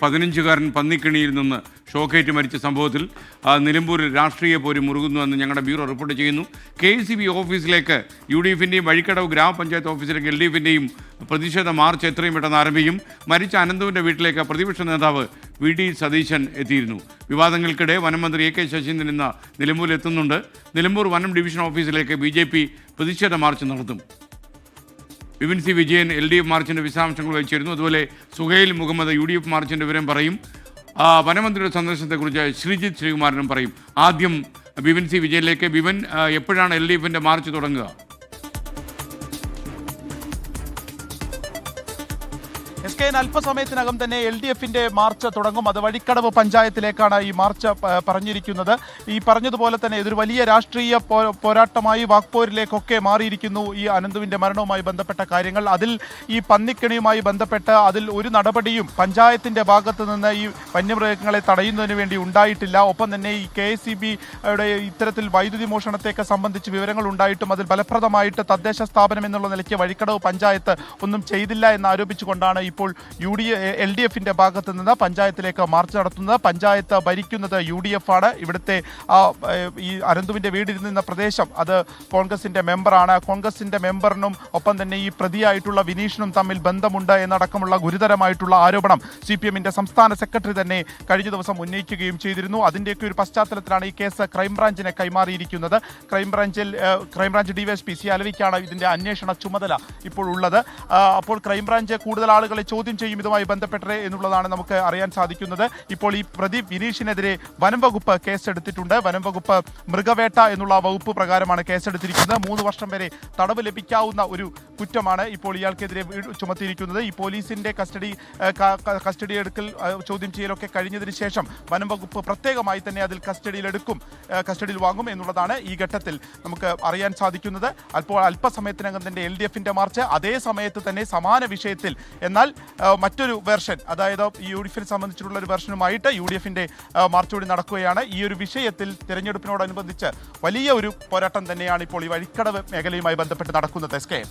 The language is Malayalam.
15കാരൻ പന്നിക്കിണിയിൽ നിന്ന് ഷോക്കേറ്റ് മരിച്ച സംഭവത്തിൽ നിലമ്പൂരിൽ രാഷ്ട്രീയ പോര് മുറുകുന്നുവെന്ന് ഞങ്ങളുടെ ബ്യൂറോ റിപ്പോർട്ട് ചെയ്യുന്നു. KCB ഓഫീസിലേക്ക് UDFിൻ്റെയും വഴിക്കടവ് ഗ്രാമപഞ്ചായത്ത് ഓഫീസിലേക്ക് LDFിൻ്റെയും പ്രതിഷേധ മാർച്ച് എത്രയും പെട്ടെന്ന് ആരംഭിക്കും. മരിച്ച അനന്തുവിൻ്റെ വീട്ടിലേക്ക് പ്രതിപക്ഷ നേതാവ് VD സതീശൻ എത്തിയിരുന്നു. വിവാദങ്ങൾക്കിടെ വനം മന്ത്രി AK ശശീന്ദ്രൻ ഇന്ന് നിലമ്പൂരിൽ എത്തുന്നുണ്ട്. നിലമ്പൂർ വനം ഡിവിഷൻ ഓഫീസിലേക്ക് BJP പ്രതിഷേധ മാർച്ച് നടത്തും. വിപിൻ സി വിജയൻ LDF മാർച്ചിൻ്റെ വിശദാംശങ്ങൾ വഹിച്ചിരുന്നു. അതുപോലെ സുഹൈൽ മുഹമ്മദ് UDF മാർച്ചിൻ്റെ വിവരം പറയും. വനമന്ത്രിയുടെ സന്ദർശനത്തെക്കുറിച്ച് ശ്രീജിത്ത് ശ്രീകുമാരനും പറയും. ആദ്യം വിപിൻ സി വിജയനിലേക്ക്. വിപിൻ, എപ്പോഴാണ് LDFിൻ്റെ മാർച്ച് തുടങ്ങുക? SK അല്പസമയത്തിനകം തന്നെ LDFിൻ്റെ മാർച്ച് തുടങ്ങും. അത് വഴിക്കടവ് പഞ്ചായത്തിലേക്കാണ് ഈ മാർച്ച് പറഞ്ഞിരിക്കുന്നത്. ഈ പറഞ്ഞതുപോലെ തന്നെ ഇതൊരു വലിയ രാഷ്ട്രീയ പോരാട്ടമായി വാക്പോരിലേക്കൊക്കെ മാറിയിരിക്കുന്നു ഈ അനന്തുവിൻ്റെ മരണവുമായി ബന്ധപ്പെട്ട കാര്യങ്ങൾ. അതിൽ ഈ പന്നിക്കിണിയുമായി ബന്ധപ്പെട്ട് അതിൽ ഒരു നടപടിയും പഞ്ചായത്തിൻ്റെ ഭാഗത്ത് നിന്ന് ഈ വന്യമൃഗങ്ങളെ തടയുന്നതിന് വേണ്ടി ഉണ്ടായിട്ടില്ല. ഒപ്പം തന്നെ ഈ KCBയുടെ ഇത്തരത്തിൽ വൈദ്യുതി മോഷണത്തെയൊക്കെ സംബന്ധിച്ച് വിവരങ്ങൾ ഉണ്ടായിട്ടും അതിൽ ഫലപ്രദമായിട്ട് തദ്ദേശ സ്ഥാപനം എന്നുള്ള നിലയ്ക്ക് വഴിക്കടവ് പഞ്ചായത്ത് ഒന്നും ചെയ്തില്ല എന്ന് ആരോപിച്ചുകൊണ്ടാണ് ഇപ്പോൾ LDFിൻ്റെ ഭാഗത്ത് നിന്ന് പഞ്ചായത്തിലേക്ക് മാർച്ച് നടത്തുന്നത്. പഞ്ചായത്ത് ഭരിക്കുന്നത് UDF ആണ്. ഇവിടുത്തെ ഈ അനന്തുവിൻ്റെ വീടിൽ നിന്ന പ്രദേശം അത് കോൺഗ്രസിൻ്റെ മെമ്പറാണ്. കോൺഗ്രസിൻ്റെ മെമ്പറിനും ഒപ്പം തന്നെ ഈ പ്രതിയായിട്ടുള്ള വിനീഷിനും തമ്മിൽ ബന്ധമുണ്ട് എന്നടക്കമുള്ള ഗുരുതരമായിട്ടുള്ള ആരോപണം CPMൻ്റെ സംസ്ഥാന സെക്രട്ടറി തന്നെ കഴിഞ്ഞ ദിവസം ഉന്നയിക്കുകയും ചെയ്തിരുന്നു. അതിൻ്റെയൊക്കെ ഒരു പശ്ചാത്തലത്തിലാണ് ഈ കേസ് ക്രൈംബ്രാഞ്ചിനെ കൈമാറിയിരിക്കുന്നത്. ക്രൈംബ്രാഞ്ച് DYSP C അലവിക്കാണ് ഇതിൻ്റെ അന്വേഷണ ചുമതല ഇപ്പോൾ ഉള്ളത്. അപ്പോൾ ക്രൈംബ്രാഞ്ച് കൂടുതൽ ആളുകളെ ചോദ്യം ചെയ്യും ഇതുമായി ബന്ധപ്പെട്ട് എന്നുള്ളതാണ് നമുക്ക് അറിയാൻ സാധിക്കുന്നത്. ഇപ്പോൾ ഈ പ്രതി വിനീഷിനെതിരെ വനം വകുപ്പ് കേസെടുത്തിട്ടുണ്ട്. വനം വകുപ്പ് മൃഗവേട്ട എന്നുള്ള വകുപ്പ് പ്രകാരമാണ് കേസെടുത്തിരിക്കുന്നത്. 3 വർഷം വരെ തടവ് ലഭിക്കാവുന്ന ഒരു കുറ്റമാണ് ഇപ്പോൾ ഇയാൾക്കെതിരെ ചുമത്തിയിരിക്കുന്നത്. ഈ പോലീസിന്റെ കസ്റ്റഡി എടുക്കൽ ചോദ്യം ചെയ്യലൊക്കെ കഴിഞ്ഞതിന് ശേഷം വനം വകുപ്പ് പ്രത്യേകമായി തന്നെ അതിൽ കസ്റ്റഡിയിൽ വാങ്ങും എന്നുള്ളതാണ് ഈ ഘട്ടത്തിൽ നമുക്ക് അറിയാൻ സാധിക്കുന്നത്. അപ്പോൾ അല്പസമയത്തിനകം തന്നെ LDFിൻ്റെ മാർച്ച് അതേ സമയത്ത് തന്നെ സമാന വിഷയത്തിൽ എന്നാൽ മറ്റൊരു വെർഷൻ, അതായത് ഈ UDFിനെ സംബന്ധിച്ചിട്ടുള്ള ഒരു വെർഷനുമായിട്ട് UDFിൻ്റെ മാർച്ച് കൂടി നടക്കുകയാണ്. ഈ ഒരു വിഷയത്തിൽ തിരഞ്ഞെടുപ്പിനോടനുബന്ധിച്ച് വലിയ ഒരു പോരാട്ടം തന്നെയാണ് ഇപ്പോൾ ഈ വഴിക്കടവ് മേഖലയുമായി ബന്ധപ്പെട്ട് നടക്കുന്നത്. SK